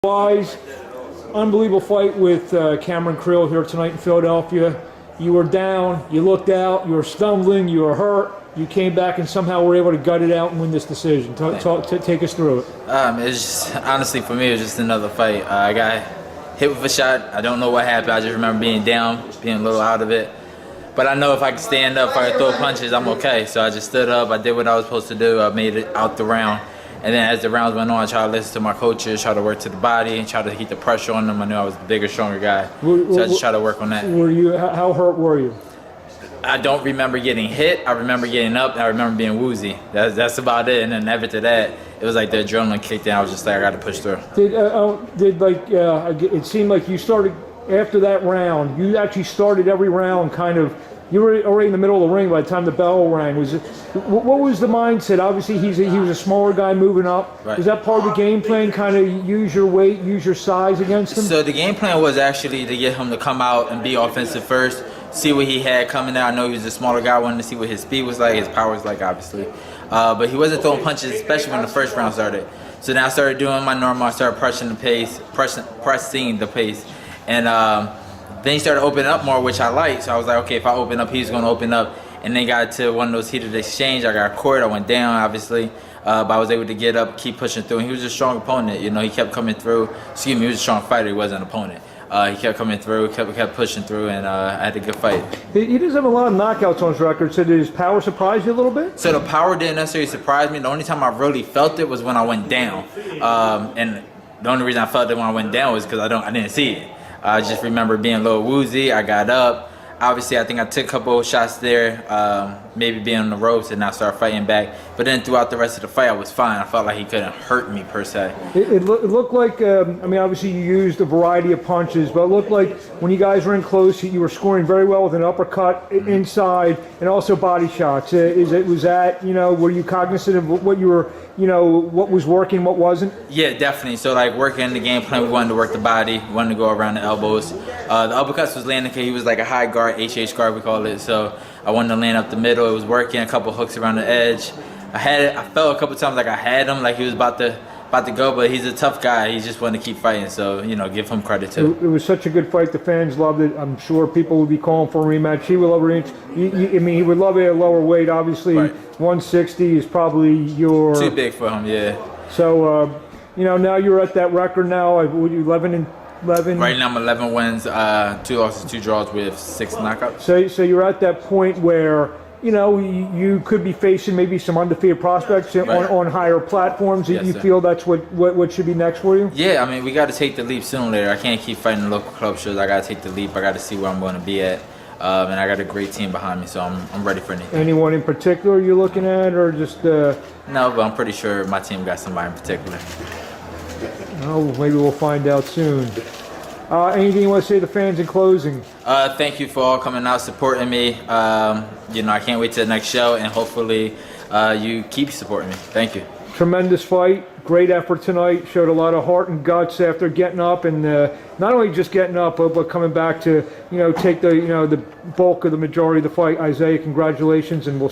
Wise, unbelievable fight with Cameron Krael here tonight in Philadelphia. You were down, you looked out, you were stumbling, you were hurt. You came back and somehow were able to gut it out and win this decision. Take us through it. It's just, honestly, for me, it was just another fight. I got hit with a shot. I don't know what happened. I just remember being down, being a little out of it. But I know if I can stand up, if I can throw punches, I'm okay. So I just stood up. I did what I was supposed to do. I made it out the round. And then as the rounds went on, I tried to listen to my coaches, try to work to the body, and try to keep the pressure on them. I knew I was the bigger, stronger guy. So I just tried to work on that. How hurt were you? I don't remember getting hit. I remember getting up, and I remember being woozy. That's about it. And then after that, it was like the adrenaline kicked in. I was just like, I got to push through. It seemed like you started, after that round, you actually started every round kind of, you were already in the middle of the ring by the time the bell rang. What was the mindset? Obviously, he was a smaller guy moving up. Right. Was that part of the game plan, kind of use your weight, use your size against him? So the game plan was actually to get him to come out and be offensive first, see what he had coming out. I know he was a smaller guy. I wanted to see what his speed was like, his power was like, obviously. But he wasn't throwing punches, especially when the first round started. So then I started doing my normal. I started pressing the pace. And then he started opening up more, which I liked. So I was like, okay, if I open up, he's going to open up. And then got to one of those heated exchange. I got caught. I went down, obviously. But I was able to get up, keep pushing through. And he was a strong opponent. You know, he kept coming through. Excuse me, he was a strong fighter. He wasn't an opponent. He kept coming through, kept pushing through, and I had a good fight. He does have a lot of knockouts on his record. So did his power surprise you a little bit? So the power didn't necessarily surprise me. The only time I really felt it was when I went down. And the only reason I felt it when I went down was because I didn't see it. I just remember being a little woozy. I got up. Obviously, I think I took a couple of shots there, maybe being on the ropes, and I started fighting back. But then throughout the rest of the fight, I was fine. I felt like he couldn't hurt me, per se. It looked like, I mean, obviously you used a variety of punches, but it looked like when you guys were in close, you were scoring very well with an uppercut inside and also body shots. Was that, you know, were you cognizant of what you were, you know, what was working, what wasn't? Yeah, definitely. So, like, working the game plan, we wanted to work the body, we wanted to go around the elbows. The uppercuts was landing because he was like a high guard, HH guard, we call it. So I wanted to land up the middle. It was working, a couple hooks around the edge. I felt a couple times like I had him, like he was about to go, but he's a tough guy. He just wanted to keep fighting, so, you know, give him credit too. It was such a good fight. The fans loved it. I'm sure people would be calling for a rematch. He would love a rematch. I mean, he would love it at a lower weight. Obviously, right. 160 is probably your... Too big for him, yeah. So, you know, now you're at that record now. 11-11? Right now I'm 11 wins, 2 losses, 2 draws with 6 knockouts. So you're at that point where, you know, you could be facing maybe some undefeated prospects on higher platforms. Yes, you feel that's what should be next for you? Yeah, I mean, we got to take the leap sooner or later. I can't keep fighting local club shows. I got to take the leap. I got to see where I'm going to be at. And I got a great team behind me, so I'm ready for anything. Anyone in particular you're looking at, or just... No, but I'm pretty sure my team got somebody in particular. Oh, maybe we'll find out soon. Anything you want to say to the fans in closing? Thank you for all coming out, supporting me. You know, I can't wait till the next show, and hopefully you keep supporting me. Thank you. Tremendous fight. Great effort tonight. Showed a lot of heart and guts after getting up, and not only just getting up, but coming back to, you know, take the bulk of the majority of the fight. Isaiah, congratulations, and we'll